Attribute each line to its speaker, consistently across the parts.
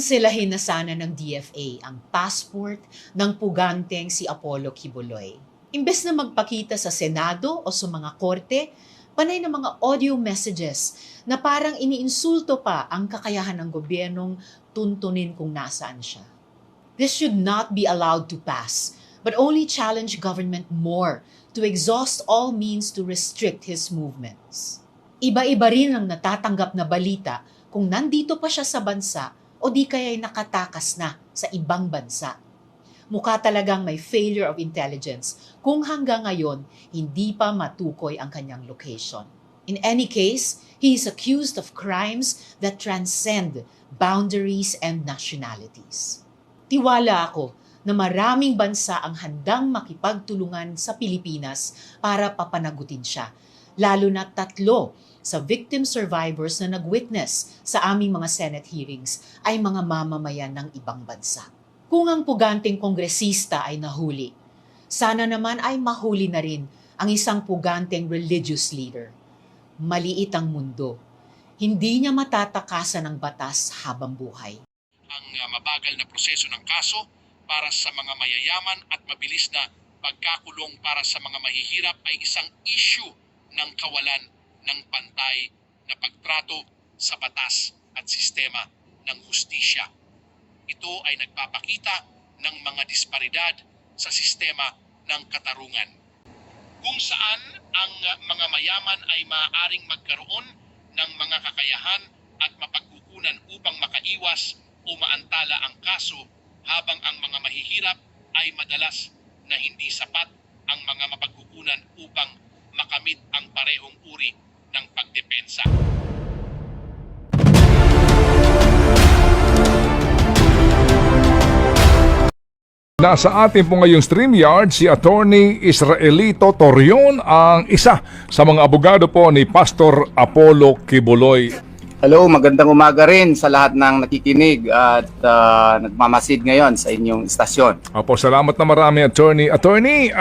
Speaker 1: Kanselahin na sana ng DFA ang passport ng puganteng si Apollo Quiboloy. Imbes na magpakita sa Senado o sa mga korte, panay ng mga audio messages na parang iniinsulto pa ang kakayahan ng gobyernong tuntunin kung nasaan siya. This should not be allowed to pass, but only challenge government more to exhaust all means to restrict his movements. Iba-iba rin ang natatanggap na balita kung nandito pa siya sa bansa o di kaya'y nakatakas na sa ibang bansa. Mukha talagang may failure of intelligence kung hanggang ngayon hindi pa matukoy ang kanyang location. In any case, he is accused of crimes that transcend boundaries and nationalities. Tiwala ako na maraming bansa ang handang makipagtulungan sa Pilipinas para papanagutin siya, lalo na 3 sa victim survivors na nag-witness sa aming mga Senate hearings ay mga mamamayan ng ibang bansa. Kung ang puganteng kongresista ay nahuli, sana naman ay mahuli na rin ang isang puganteng religious leader. Maliit ang mundo. Hindi niya matatakasan ng batas habang buhay.
Speaker 2: Ang mabagal na proseso ng kaso para sa mga mayayaman at mabilis na pagkakulong para sa mga mahihirap ay isang issue ng kawalan ng pantay na pagtrato sa batas at sistema ng hustisya. Ito ay nagpapakita ng mga disparidad sa sistema ng katarungan, kung saan ang mga mayaman ay maaaring magkaroon ng mga kakayahan at mapagkukunan upang makaiwas o maantala ang kaso, habang ang mga mahihirap ay madalas na hindi sapat ang mga mapagkukunan upang makamit ang parehong uri ng pagdepensa.
Speaker 3: Nasa atin po ngayong StreamYard si Attorney Israelito Torion, ang isa sa mga abogado po ni Pastor Apollo Quiboloy.
Speaker 4: Hello, magandang umaga rin sa lahat ng nakikinig at nagmamasid ngayon sa inyong istasyon.
Speaker 3: Opo, salamat na marami, Attorney. Attorney,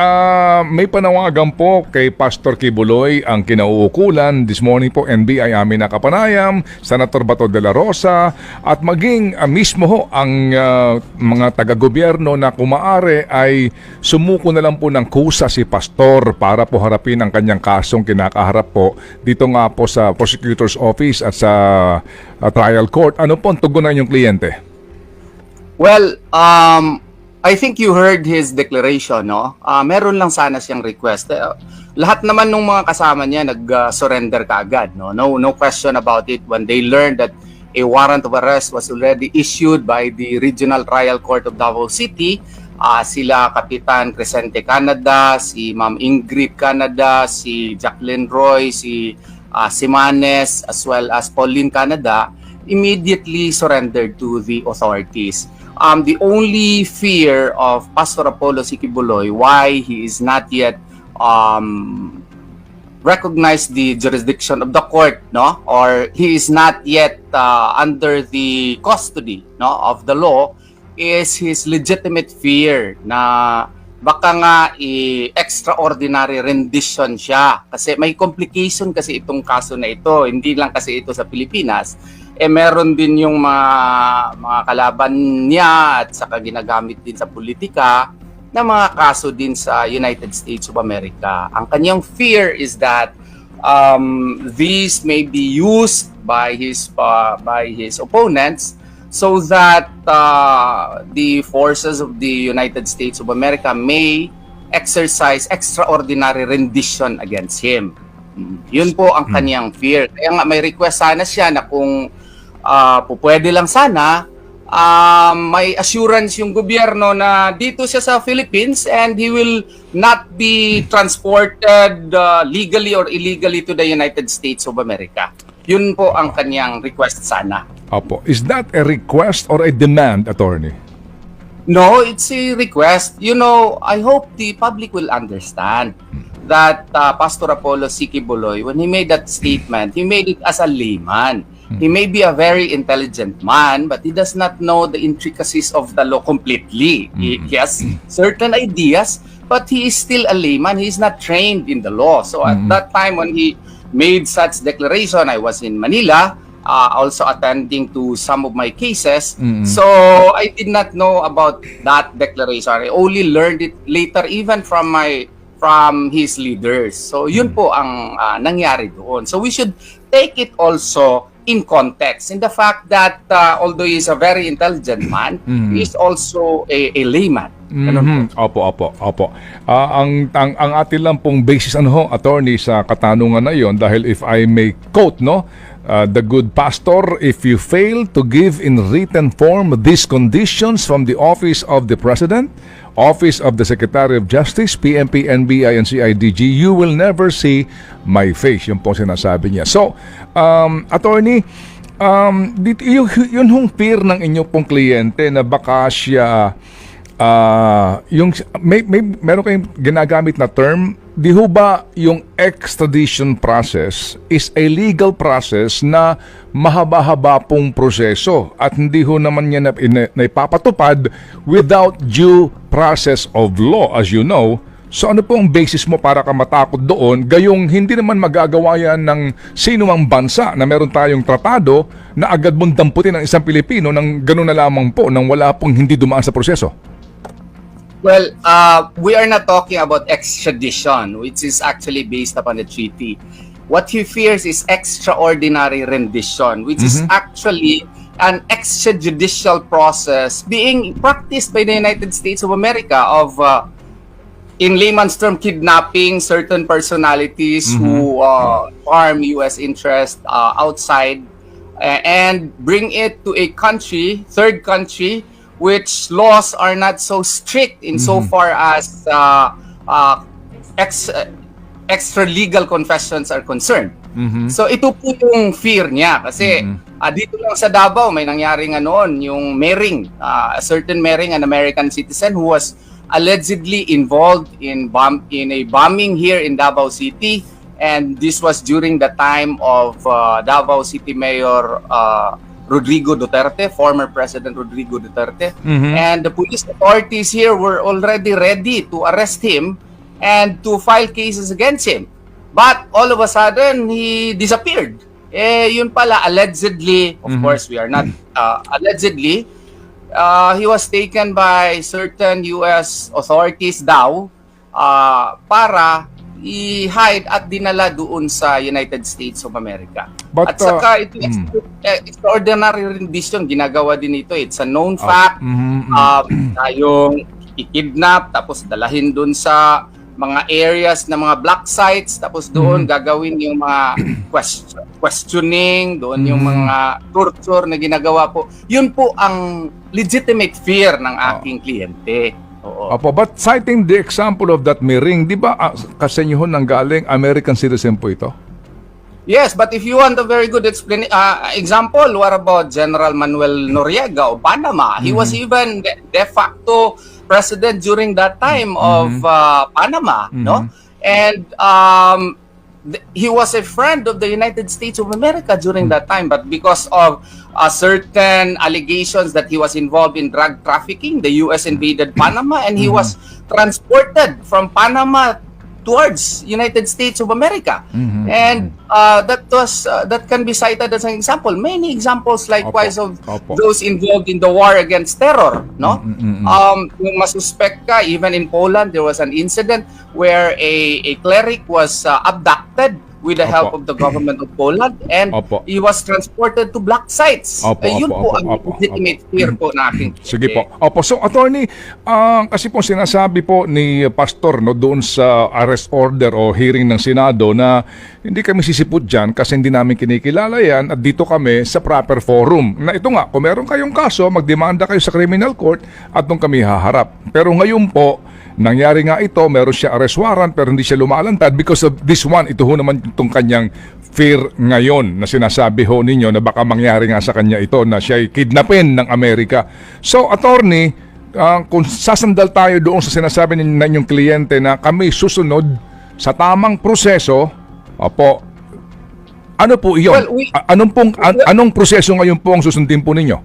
Speaker 3: may panawagan po kay Pastor Quiboloy ang kinauukulan. This morning po, NBI amin nakapanayam, Senator Bato de la Rosa, at maging mismo ho ang mga taga-gobyerno na kumaari ay sumuko na lang po ng kusa si Pastor para po harapin ang kanyang kasong kinakaharap po dito nga po sa Prosecutor's Office at sa trial court. Ano po ang tugunan yung kliyente?
Speaker 4: Well, I think you heard his declaration, no? Meron lang sana siyang request. Lahat naman ng mga kasama niya nag-surrender kaagad, no? No question about it. When they learned that a warrant of arrest was already issued by the Regional Trial Court of Davao City, sila Kapitan Crescente Canada, si Ma'am Ingrid Canada, si Jacqueline Roy, si Simanes, as well as Pauline Canada, immediately surrendered to the authorities. The only fear of Pastor Apollo Quiboloy, why he is not yet recognized the jurisdiction of the court, no, or he is not yet under the custody, no, of the law, is his legitimate fear na baka nga extraordinary rendition siya. Kasi may complication kasi itong kaso na ito. Hindi lang kasi ito sa Pilipinas. Meron din yung mga kalaban niya at saka ginagamit din sa politika na mga kaso din sa United States of America. Ang kanyang fear is that these may be used by his opponents so that the forces of the United States of America may exercise extraordinary rendition against him. Yun po ang kanyang fear. Kaya nga may request sana siya na kung pwede lang sana, may assurance yung gobyerno na dito siya sa Philippines and he will not be transported legally or illegally to the United States of America. Yun po ang kanyang request sana.
Speaker 3: Opo. Is that a request or a demand, Attorney?
Speaker 4: No, it's a request. You know, I hope the public will understand that Pastor Apollo Quiboloy, when he made that statement, he made it as a layman. He may be a very intelligent man, but he does not know the intricacies of the law completely. He has certain ideas, but he is still a layman. He is not trained in the law. So at that time when he made such declaration, I was in Manila, also attending to some of my cases.
Speaker 3: Mm.
Speaker 4: So I did not know about that declaration. I only learned it later, even from his leaders. So yun po ang nangyari doon. So we should take it also in context, in the fact that although he is a very intelligent man, he is also a layman.
Speaker 3: Opo. Ang atin lang pong basis attorney sa katanungan na yon, dahil if I may quote the good pastor, if you fail to give in written form these conditions from the office of the President, office of the Secretary of Justice, PNP, NBI, and CIDG, you will never see my face. Yun po sinasabi niya. So, attorney, yun hong fear ng inyo pong kliyente na baka siya meron kayong ginagamit na term, di ho ba yung extradition process is a legal process na mahaba-haba pong proseso at hindi ho naman niya na ipapatupad without due process of law, as you know. So ano po ang basis mo para ka matakot doon, gayong hindi naman magagawa yan ng sino mang bansa na meron tayong tratado na agad mong damputin ng isang Pilipino ng gano'n na lamang po nang wala pong hindi dumaan sa proseso?
Speaker 4: Well, we are not talking about extradition, which is actually based upon the treaty. What he fears is extraordinary rendition, which is actually an extrajudicial process being practiced by the United States of America of, in layman's term, kidnapping certain personalities who harm U.S. interest outside and bring it to a country, third country, which laws are not so strict in so far as extra legal confessions are concerned. So ito po yung fear niya kasi dito lang sa Davao may nangyari nga noon yung Mering, a certain Mering, an American citizen who was allegedly involved in a bombing here in Davao City, and this was during the time of Davao City Mayor Rodrigo Duterte, former President Rodrigo Duterte. And the police authorities here were already ready to arrest him and to file cases against him. But all of a sudden, he disappeared. Yun pala, allegedly, of course, we are not, allegedly, he was taken by certain U.S. authorities daw para i-hide at dinala doon sa United States of America.
Speaker 3: But,
Speaker 4: at saka ito extraordinary rendition, ginagawa din ito. It's a known fact. Yung i-kidnap, tapos dalahin doon sa mga areas na mga black sites, tapos doon gagawin yung mga questioning, doon yung mga torture na ginagawa po. Yun po ang legitimate fear ng aking kliyente.
Speaker 3: Opo, but citing the example of that Mering, di ba kasi nyo nang galing American citizen po ito?
Speaker 4: Yes, but if you want a very good example, what about General Manuel Noriega of Panama? He was even de facto president during that time of Panama, no? And he was a friend of the United States of America during that time, but because of certain allegations that he was involved in drug trafficking, the U.S. invaded Panama, and he was transported from Panama towards United States of America. And that can be cited as an example. Many examples likewise of those involved in the war against terror, no? Yung masuspect ka, even in Poland, there was an incident where a cleric was abducted with the help of the government of Poland, and he was transported to black sites. Yun po ang legitimate fear po natin.
Speaker 3: Sige po. So attorney, kasi po sinasabi po ni Pastor doon sa arrest order o hearing ng Senado na hindi kami sisipot dyan kasi hindi namin kinikilala yan at dito kami sa proper forum. Na ito nga, kung meron kayong kaso, magdemanda kayo sa criminal court at doon kami haharap. Pero ngayon po, nangyari nga ito, meron siya arrest warrant pero hindi siya lumalantad because of this one. Ito ho naman itong kanyang fear ngayon na sinasabi ho ninyo na baka mangyari nga sa kanya ito na siya'y kidnapin ng Amerika. So, attorney, kung sasandal tayo doon sa sinasabi ninyong kliyente na kami susunod sa tamang proseso, ano po iyon?
Speaker 4: Well,
Speaker 3: anong proseso ngayon po ang susundin po ninyo?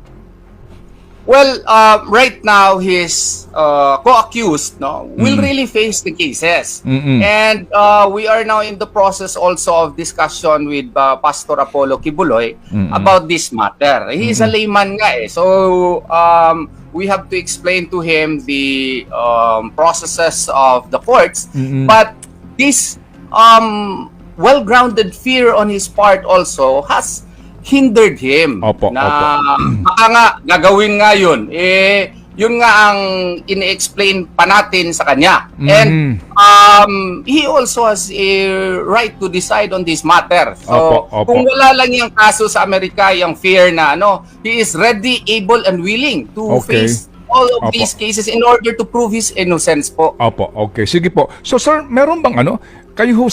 Speaker 4: Well, right now his co-accused will really face the cases. And we are now in the process also of discussion with Pastor Apollo Kibuloy about this matter. He is a layman nga eh. So we have to explain to him the processes of the courts. But this well-grounded fear on his part also has hindered him
Speaker 3: Opo.
Speaker 4: baka nga gagawin nga yun yun nga ang ini-explain pa natin sa kanya. And he also has a right to decide on this matter. So
Speaker 3: Opo.
Speaker 4: kung wala lang yung kaso sa Amerika, yung fear na he is ready, able and willing to face all of these cases in order to prove his innocence po.
Speaker 3: Opo, okay. Sige po. So sir, meron bang kayo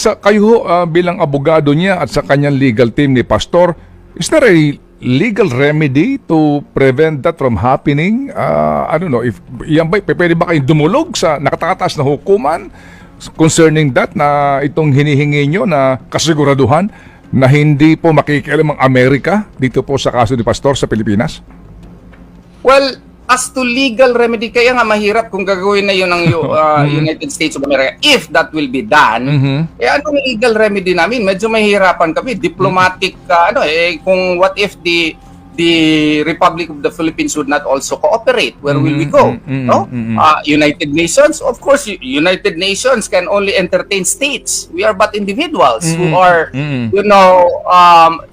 Speaker 3: bilang abogado niya at sa kanyang legal team ni Pastor, is there a legal remedy to prevent that from happening? I don't know, if yan ba, pwede ba kayong dumulog sa nakatataas na hukuman concerning that, na itong hinihingi nyo na kasiguraduhan na hindi po makikialam ang Amerika dito po sa kaso ni Pastor sa Pilipinas?
Speaker 4: Well, as to legal remedy, kaya nga mahirap kung gagawin na yun ng United States of America. If that will be done, anong legal remedy namin? Medyo mahirapan kami. Diplomatic, kung what if the Republic of the Philippines would not also cooperate, where will we go? United Nations, of course, United Nations can only entertain states. We are but individuals who are,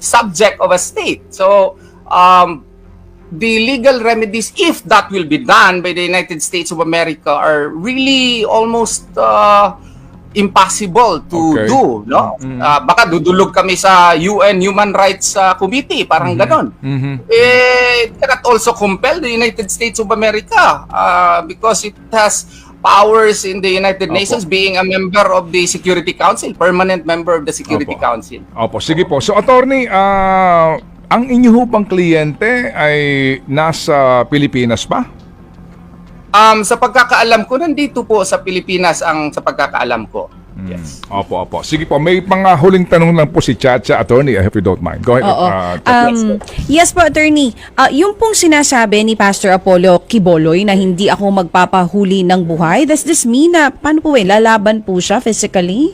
Speaker 4: subject of a state. So, the legal remedies, if that will be done by the United States of America, are really almost impossible to do. Baka dudulog kami sa UN Human Rights Committee, parang ganon. It cannot also compel the United States of America because it has powers in the United Nations, being a member of the Security Council, permanent member of the Security Council.
Speaker 3: Opo, sige po. So, attorney, ang inyo ho bang kliyente ay nasa Pilipinas ba?
Speaker 4: Sa pagkakaalam ko, nandito po sa Pilipinas sa pagkakaalam ko. Yes.
Speaker 3: Opo. Sige po, may huling tanong lang po si Chacha, attorney, if you don't mind. Go ahead.
Speaker 5: Yes po, attorney. Yung pong sinasabi ni Pastor Apollo Kibuloy na hindi ako magpapahuli ng buhay, does this mean na paano po lalaban po siya physically?